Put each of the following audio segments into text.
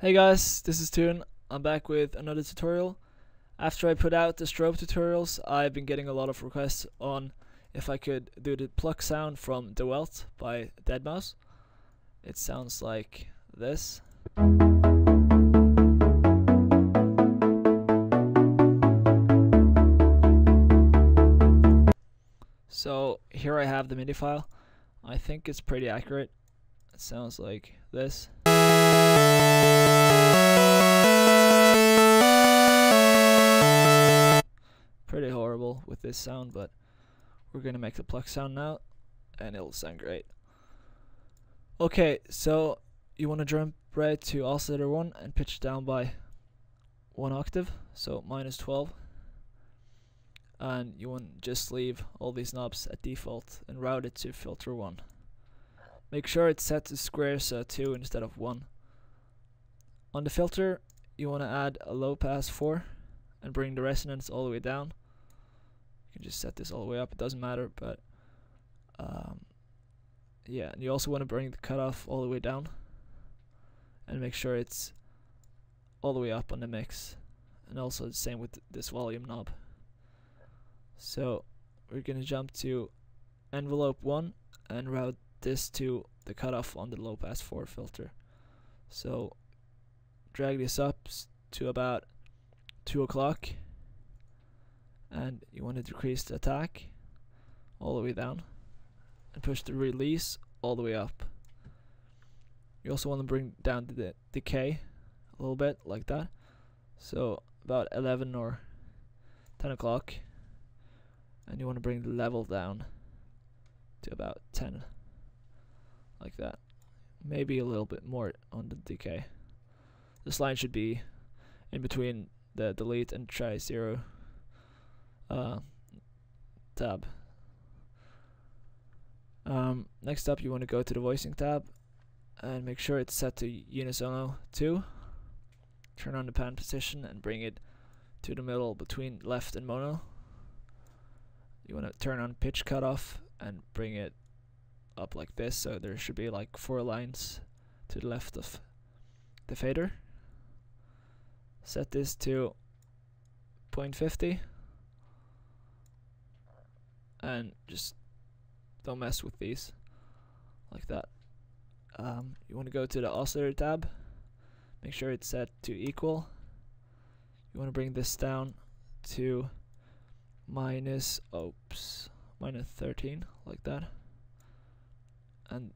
Hey guys, this is Tuen. I'm back with another tutorial. After I put out the strobe tutorials, I've been getting a lot of requests on if I could do the Pluck sound from the Veldt by Deadmau5. It sounds like this. So here I have the MIDI file. I think it's pretty accurate. It sounds like this. Pretty horrible with this sound, but we're gonna make the Pluck sound now and it'll sound great. Okay, so you want to jump right to oscillator 1 and pitch it down by 1 octave, so -12. And you want to just leave all these knobs at default and route it to filter 1. Make sure it's set to square, so 2 instead of 1. On the filter, you want to add a low pass 4 and bring the resonance all the way down. You can just set this all the way up, it doesn't matter, but yeah, and you also want to bring the cutoff all the way down and make sure it's all the way up on the mix, and also the same with this volume knob. So we're going to jump to envelope 1 and route this to the cutoff on the low pass 4 filter. So drag this up to about 2 o'clock, and you want to decrease the attack all the way down and push the release all the way up. You also want to bring down the decay a little bit, like that, so about 11 or 10 o'clock, and you want to bring the level down to about 10, like that, maybe a little bit more on the decay. This line should be in between the delete and try 0 tab. Next up, you want to go to the voicing tab and make sure it's set to unisono 2. Turn on the pan position and bring it to the middle between left and mono. You want to turn on pitch cutoff and bring it up like this, so there should be like 4 lines to the left of the fader. Set this to 0.50 and just don't mess with these, like that. You want to go to the oscillator tab, make sure it's set to equal. You want to bring this down to -13, like that, and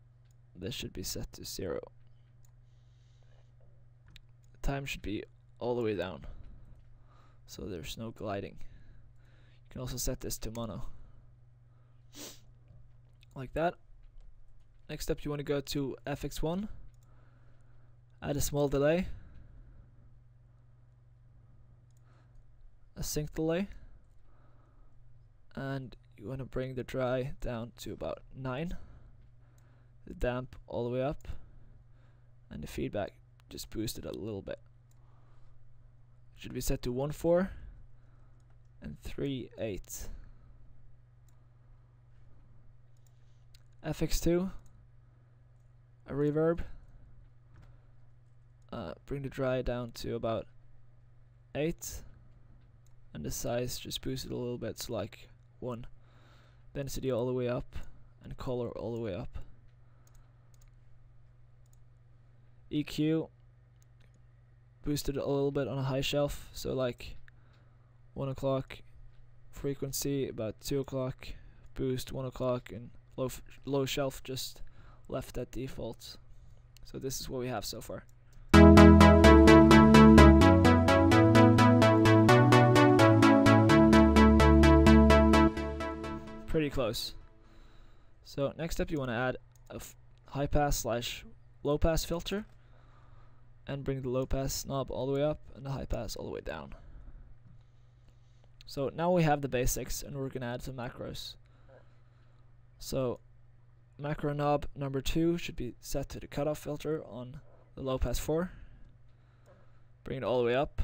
this should be set to 0. The time should be all the way down, so there's no gliding. You can also set this to mono, like that. Next up, you want to go to FX1, add a small delay, a sync delay, and you want to bring the dry down to about 9, the damp all the way up, and the feedback just boost it a little bit. It should be set to 1.4 and 3.8. FX2, a reverb, bring the dry down to about 8, and the size just boost it a little bit, so like 1. Density all the way up and color all the way up. EQ, boosted a little bit on a high shelf, so like 1 o'clock. Frequency about 2 o'clock. Boost 1 o'clock, and low shelf just left at default. So this is what we have so far. Pretty close. So next up, you want to add a high pass / low pass filter and bring the low pass knob all the way up and the high pass all the way down. So now we have the basics, and we're going to add some macros. So macro knob number 2 should be set to the cutoff filter on the low pass 4. Bring it all the way up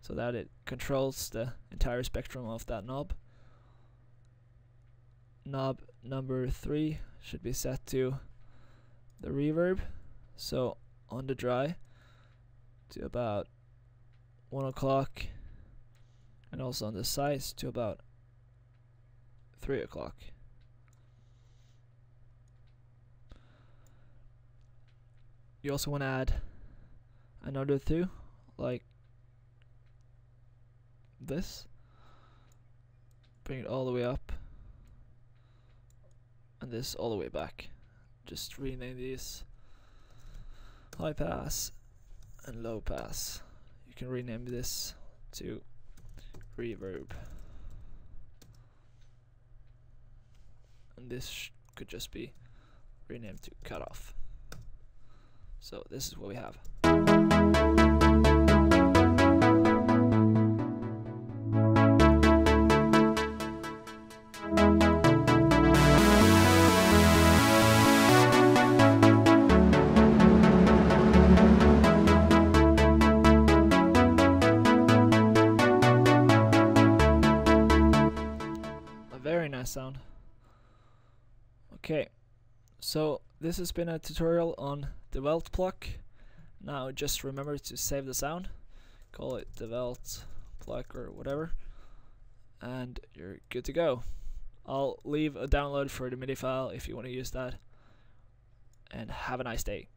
so that it controls the entire spectrum of that knob. Knob number 3 should be set to the reverb, so on the dry to about 1 o'clock, and also on the sides to about 3 o'clock. You also want to add another 2, like this. Bring it all the way up, and this all the way back. Just rename these high pass and low pass. You can rename this to reverb, and this could just be renamed to cutoff. So this is what we have. Very nice sound. Okay, so this has been a tutorial on the Veldt Pluck. Now just remember to save the sound, call it the Veldt Pluck or whatever, and you're good to go. I'll leave a download for the MIDI file if you want to use that, and have a nice day.